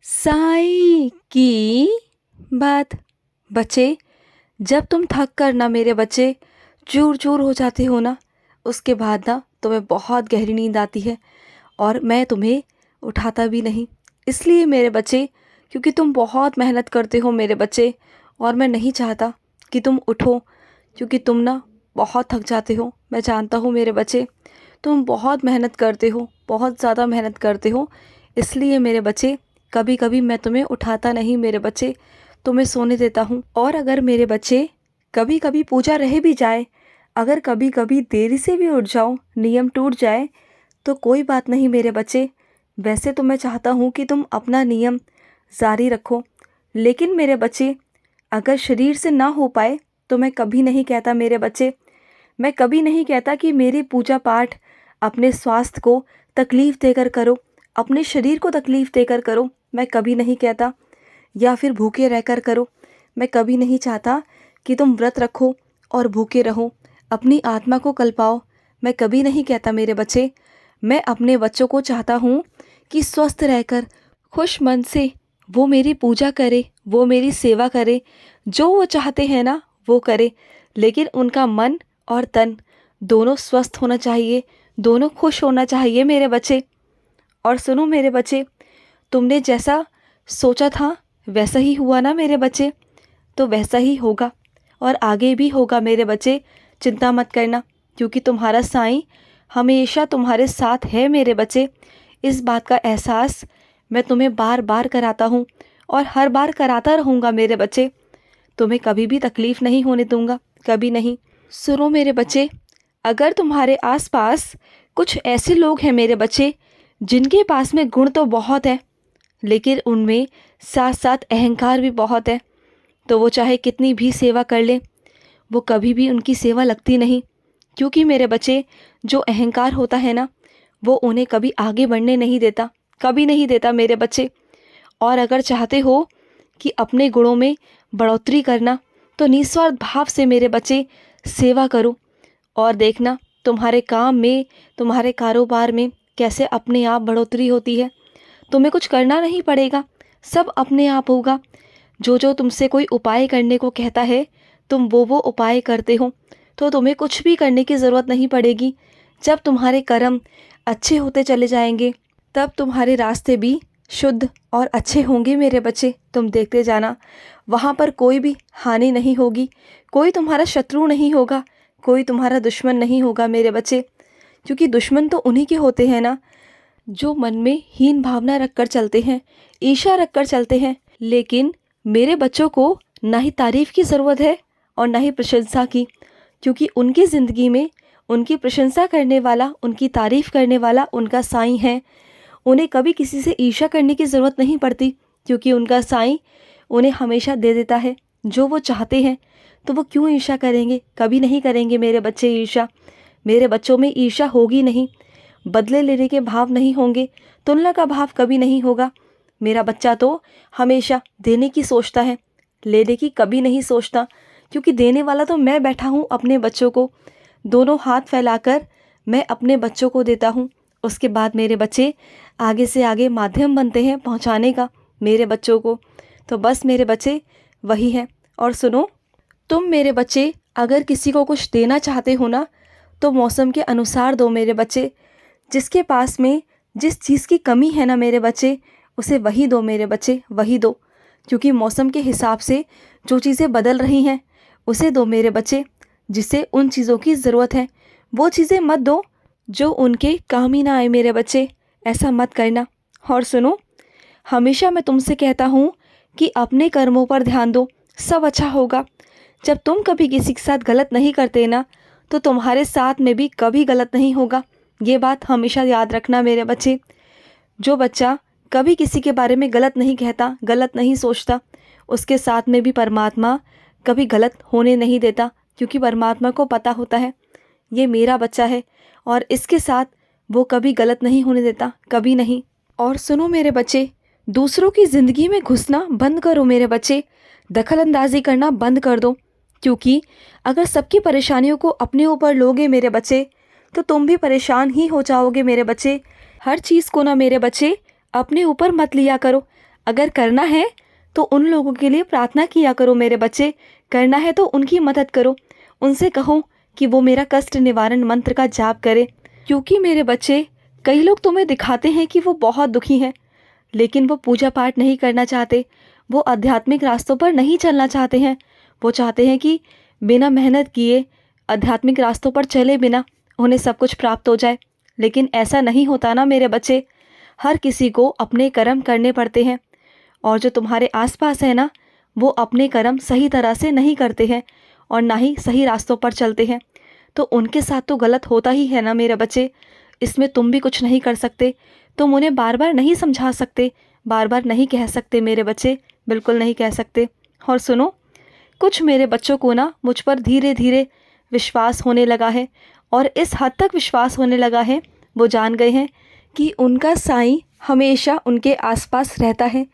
साई की बात। बच्चे, जब तुम थक कर ना मेरे बच्चे चूर चूर हो जाते हो ना, उसके बाद ना तुम्हें बहुत गहरी नींद आती है और मैं तुम्हें उठाता भी नहीं। इसलिए मेरे बच्चे, क्योंकि तुम बहुत मेहनत करते हो मेरे बच्चे, और मैं नहीं चाहता कि तुम उठो, क्योंकि तुम ना बहुत थक जाते हो। मैं जानता हूँ मेरे बच्चे, तुम बहुत मेहनत करते हो, बहुत ज़्यादा मेहनत करते हो। इसलिए मेरे बच्चे, कभी कभी मैं तुम्हें उठाता नहीं मेरे बच्चे, तुम्हें सोने देता हूँ। और अगर मेरे बच्चे कभी कभी पूजा रह भी जाए, अगर कभी कभी देरी से भी उठ जाओ, नियम टूट जाए, तो कोई बात नहीं मेरे बच्चे। वैसे तो मैं चाहता हूँ कि तुम अपना नियम जारी रखो, लेकिन मेरे बच्चे, अगर शरीर से ना हो पाए तो मैं कभी नहीं कहता मेरे बच्चे, मैं कभी नहीं कहता कि मेरी पूजा पाठ अपने स्वास्थ्य को तकलीफ़ देकर करो, अपने शरीर को तकलीफ़ देकर करो, मैं कभी नहीं कहता। या फिर भूखे रहकर करो, मैं कभी नहीं चाहता कि तुम व्रत रखो और भूखे रहो, अपनी आत्मा को कल्पाओ, मैं कभी नहीं कहता मेरे बच्चे। मैं अपने बच्चों को चाहता हूँ कि स्वस्थ रहकर खुश मन से वो मेरी पूजा करे, वो मेरी सेवा करे, जो वो चाहते हैं ना वो करे, लेकिन उनका मन और तन दोनों स्वस्थ होना चाहिए, दोनों खुश होना चाहिए मेरे बच्चे। और सुनो मेरे बच्चे, तुमने जैसा सोचा था वैसा ही हुआ ना मेरे बच्चे, तो वैसा ही होगा और आगे भी होगा मेरे बच्चे। चिंता मत करना, क्योंकि तुम्हारा साईं हमेशा तुम्हारे साथ है मेरे बच्चे। इस बात का एहसास मैं तुम्हें बार बार कराता हूँ और हर बार कराता रहूँगा मेरे बच्चे। तुम्हें कभी भी तकलीफ़ नहीं होने दूंगा, कभी नहीं। सुनो मेरे बच्चे, अगर तुम्हारे आसपास कुछ ऐसे लोग हैं मेरे बच्चे जिनके पास में गुण तो बहुत है, लेकिन उनमें साथ साथ अहंकार भी बहुत है, तो वो चाहे कितनी भी सेवा कर ले, वो कभी भी उनकी सेवा लगती नहीं। क्योंकि मेरे बच्चे, जो अहंकार होता है ना, वो उन्हें कभी आगे बढ़ने नहीं देता, कभी नहीं देता मेरे बच्चे। और अगर चाहते हो कि अपने गुणों में बढ़ोतरी करना, तो निस्वार्थ भाव से मेरे बच्चे सेवा करो, और देखना तुम्हारे काम में, तुम्हारे कारोबार में कैसे अपने आप बढ़ोतरी होती है। तुम्हें कुछ करना नहीं पड़ेगा, सब अपने आप होगा। जो जो तुमसे कोई उपाय करने को कहता है, तुम वो उपाय करते हो, तो तुम्हें कुछ भी करने की ज़रूरत नहीं पड़ेगी। जब तुम्हारे कर्म अच्छे होते चले जाएंगे, तब तुम्हारे रास्ते भी शुद्ध और अच्छे होंगे मेरे बच्चे। तुम देखते जाना, वहाँ पर कोई भी हानि नहीं होगी, कोई तुम्हारा शत्रु नहीं होगा, कोई तुम्हारा दुश्मन नहीं होगा मेरे बच्चे। क्योंकि दुश्मन तो उन्हीं के होते हैं ना, जो मन में हीन भावना रखकर चलते हैं, ईर्ष्या रखकर चलते हैं। लेकिन मेरे बच्चों को ना ही तारीफ़ की ज़रूरत है और ना ही प्रशंसा की, क्योंकि उनकी ज़िंदगी में उनकी प्रशंसा करने वाला, उनकी तारीफ़ करने वाला उनका साईं है। उन्हें कभी किसी से ईर्ष्या करने की ज़रूरत नहीं पड़ती, क्योंकि उनका साईं उन्हें हमेशा दे देता है जो वो चाहते हैं। तो वो क्यों ईर्ष्या करेंगे? कभी नहीं करेंगे मेरे बच्चे ईर्ष्या। मेरे बच्चों में ईर्ष्या होगी नहीं, बदले लेने के भाव नहीं होंगे, तुलना का भाव कभी नहीं होगा। मेरा बच्चा तो हमेशा देने की सोचता है, लेने की कभी नहीं सोचता, क्योंकि देने वाला तो मैं बैठा हूँ अपने बच्चों को। दोनों हाथ फैलाकर मैं अपने बच्चों को देता हूँ। उसके बाद मेरे बच्चे आगे से आगे माध्यम बनते हैं पहुँचाने का मेरे बच्चों को। तो बस मेरे बच्चे वही है। और सुनो, तुम मेरे बच्चे अगर किसी को कुछ देना चाहते हो ना, तो मौसम के अनुसार दो मेरे बच्चे। जिसके पास में जिस चीज़ की कमी है ना मेरे बच्चे, उसे वही दो मेरे बच्चे, वही दो। क्योंकि मौसम के हिसाब से जो चीज़ें बदल रही हैं, उसे दो मेरे बच्चे। जिसे उन चीज़ों की ज़रूरत है, वो चीज़ें मत दो जो उनके काम ही ना आए मेरे बच्चे। ऐसा मत करना। और सुनो, हमेशा मैं तुमसे कहता हूँ कि अपने कर्मों पर ध्यान दो, सब अच्छा होगा। जब तुम कभी किसी के साथ गलत नहीं करते ना, तो तुम्हारे साथ में भी कभी गलत नहीं होगा। ये बात हमेशा याद रखना मेरे बच्चे। जो बच्चा कभी किसी के बारे में गलत नहीं कहता, गलत नहीं सोचता, उसके साथ में भी परमात्मा कभी गलत होने नहीं देता, क्योंकि परमात्मा को पता होता है ये मेरा बच्चा है और इसके साथ वो कभी गलत नहीं होने देता, कभी नहीं। और सुनो मेरे बच्चे, दूसरों की ज़िंदगी में घुसना बंद करो मेरे बच्चे, दखल अंदाजी करना बंद कर दो। क्योंकि अगर सबकी परेशानियों को अपने ऊपर लोगे मेरे बच्चे, तो तुम भी परेशान ही हो जाओगे मेरे बच्चे। हर चीज़ को ना मेरे बच्चे अपने ऊपर मत लिया करो, अगर करना है तो उन लोगों के लिए प्रार्थना किया करो मेरे बच्चे, करना है तो उनकी मदद करो, उनसे कहो कि वो मेरा कष्ट निवारण मंत्र का जाप करे। क्योंकि मेरे बच्चे, कई लोग तुम्हें दिखाते हैं कि वो बहुत दुखी हैं, लेकिन वो पूजा पाठ नहीं करना चाहते, वो आध्यात्मिक रास्तों पर नहीं चलना चाहते हैं। वो चाहते हैं कि बिना मेहनत किए आध्यात्मिक रास्तों पर चले बिना उन्हें सब कुछ प्राप्त हो जाए। लेकिन ऐसा नहीं होता ना मेरे बच्चे। हर किसी को अपने कर्म करने पड़ते हैं, और जो तुम्हारे आसपास है ना, वो अपने कर्म सही तरह से नहीं करते हैं और ना ही सही रास्तों पर चलते हैं, तो उनके साथ तो गलत होता ही है ना मेरे बच्चे। इसमें तुम भी कुछ नहीं कर सकते। तुम उन्हें बार बार नहीं समझा सकते, बार बार नहीं कह सकते मेरे बच्चे, बिल्कुल नहीं कह सकते। और सुनो, कुछ मेरे बच्चों को ना मुझ पर धीरे धीरे विश्वास होने लगा है, और इस हद तक विश्वास होने लगा है, वो जान गए हैं कि उनका साईं हमेशा उनके आसपास रहता है,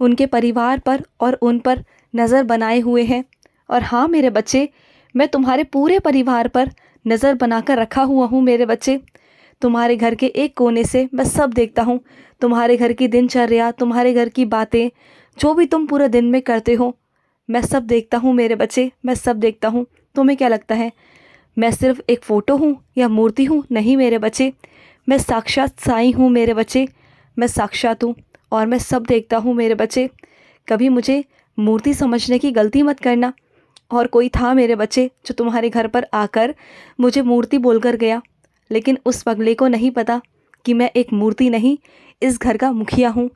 उनके परिवार पर और उन पर नज़र बनाए हुए हैं। और हाँ मेरे बच्चे, मैं तुम्हारे पूरे परिवार पर नज़र बनाकर रखा हुआ हूँ मेरे बच्चे। तुम्हारे घर के एक कोने से मैं सब देखता हूँ, तुम्हारे घर की दिनचर्या, तुम्हारे घर की बातें, जो भी तुम पूरे दिन में करते हो, मैं सब देखता हूँ मेरे बच्चे, मैं सब देखता हूँ। तुम्हें क्या लगता है मैं सिर्फ एक फ़ोटो हूँ या मूर्ति हूँ? नहीं मेरे बच्चे, मैं साक्षात साईं हूँ मेरे बच्चे, मैं साक्षात हूँ और मैं सब देखता हूँ मेरे बच्चे। कभी मुझे मूर्ति समझने की गलती मत करना। और कोई था मेरे बच्चे जो तुम्हारे घर पर आकर मुझे मूर्ति बोलकर गया, लेकिन उस पगले को नहीं पता कि मैं एक मूर्ति नहीं, इस घर का मुखिया हूँ।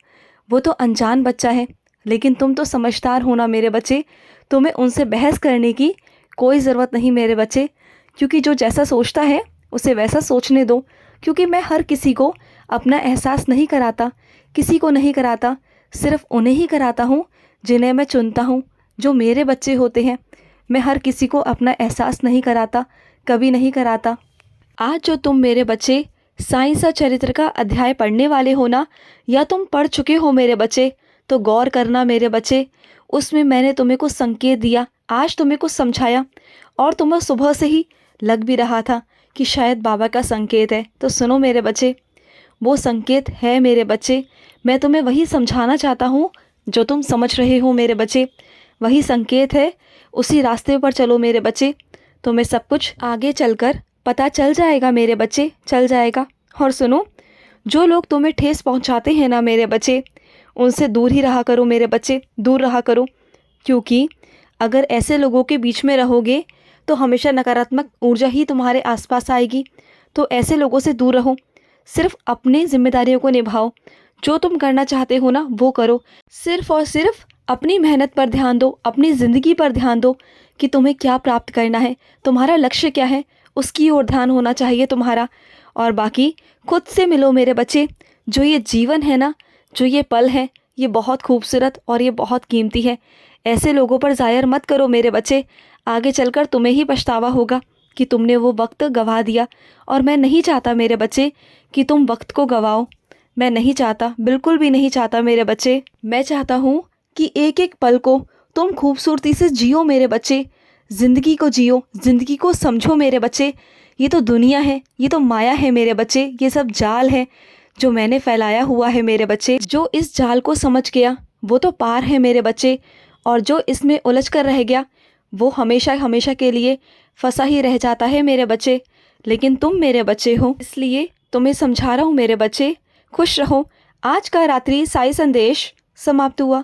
वो तो अनजान बच्चा है, लेकिन तुम तो समझदार हो ना मेरे बच्चे। तुम्हें उनसे बहस करने की कोई ज़रूरत नहीं मेरे बच्चे, क्योंकि जो जैसा सोचता है उसे वैसा सोचने दो। क्योंकि मैं हर किसी को अपना एहसास नहीं कराता, किसी को नहीं कराता, सिर्फ उन्हें ही कराता हूँ जिन्हें मैं चुनता हूँ, जो मेरे बच्चे होते हैं। मैं हर किसी को अपना एहसास नहीं कराता, कभी नहीं कराता। आज जो तुम मेरे बच्चे साईं सचरित्र का अध्याय पढ़ने वाले हो ना, या तुम पढ़ चुके हो मेरे बच्चे, तो गौर करना मेरे बच्चे। उसमें मैंने तुम्हें कुछ संकेत दिया, आज तुम्हें कुछ समझाया, और तुम्हें सुबह से ही लग भी रहा था कि शायद बाबा का संकेत है। तो सुनो मेरे बच्चे, वो संकेत है मेरे बच्चे। मैं तुम्हें वही समझाना चाहता हूँ जो तुम समझ रहे हो मेरे बच्चे, वही संकेत है, उसी रास्ते पर चलो मेरे बच्चे। तुम्हें सब कुछ आगे चलकर पता चल जाएगा मेरे बच्चे, चल जाएगा। और सुनो, जो लोग तुम्हें ठेस पहुंचाते हैं ना मेरे बच्चे, उनसे दूर ही रहा करो मेरे बच्चे, दूर रहा करो। क्योंकि अगर ऐसे लोगों के बीच में रहोगे तो हमेशा नकारात्मक ऊर्जा ही तुम्हारे आसपास आएगी। तो ऐसे लोगों से दूर रहो, सिर्फ अपनी जिम्मेदारियों को निभाओ, जो तुम करना चाहते हो ना वो करो। सिर्फ और सिर्फ अपनी मेहनत पर ध्यान दो, अपनी ज़िंदगी पर ध्यान दो कि तुम्हें क्या प्राप्त करना है, तुम्हारा लक्ष्य क्या है, उसकी ओर ध्यान होना चाहिए तुम्हारा। और बाकी खुद से मिलो मेरे बच्चे। जो ये जीवन है ना, जो ये पल है, ये बहुत खूबसूरत और ये बहुत कीमती है। ऐसे लोगों पर ज़ायर मत करो मेरे बच्चे, आगे चलकर तुम्हें ही पछतावा होगा कि तुमने वो वक्त गंवा दिया। और मैं नहीं चाहता मेरे बच्चे कि तुम वक्त को गंवाओ, मैं नहीं चाहता, बिल्कुल भी नहीं चाहता मेरे बच्चे। मैं चाहता हूँ कि एक एक पल को तुम खूबसूरती से जियो मेरे बच्चे, ज़िंदगी को जियो, ज़िंदगी को समझो मेरे बच्चे। ये तो दुनिया है, ये तो माया है मेरे बच्चे, ये सब जाल है जो मैंने फैलाया हुआ है मेरे बच्चे। जो इस जाल को समझ गया वो तो पार है मेरे बच्चे, और जो इसमें उलझ कर रह गया वो हमेशा हमेशा के लिए फंसा ही रह जाता है मेरे बच्चे। लेकिन तुम मेरे बच्चे हो, इसलिए तुम्हें समझा रहा हूँ मेरे बच्चे, खुश रहो। आज का रात्रि साई संदेश समाप्त हुआ।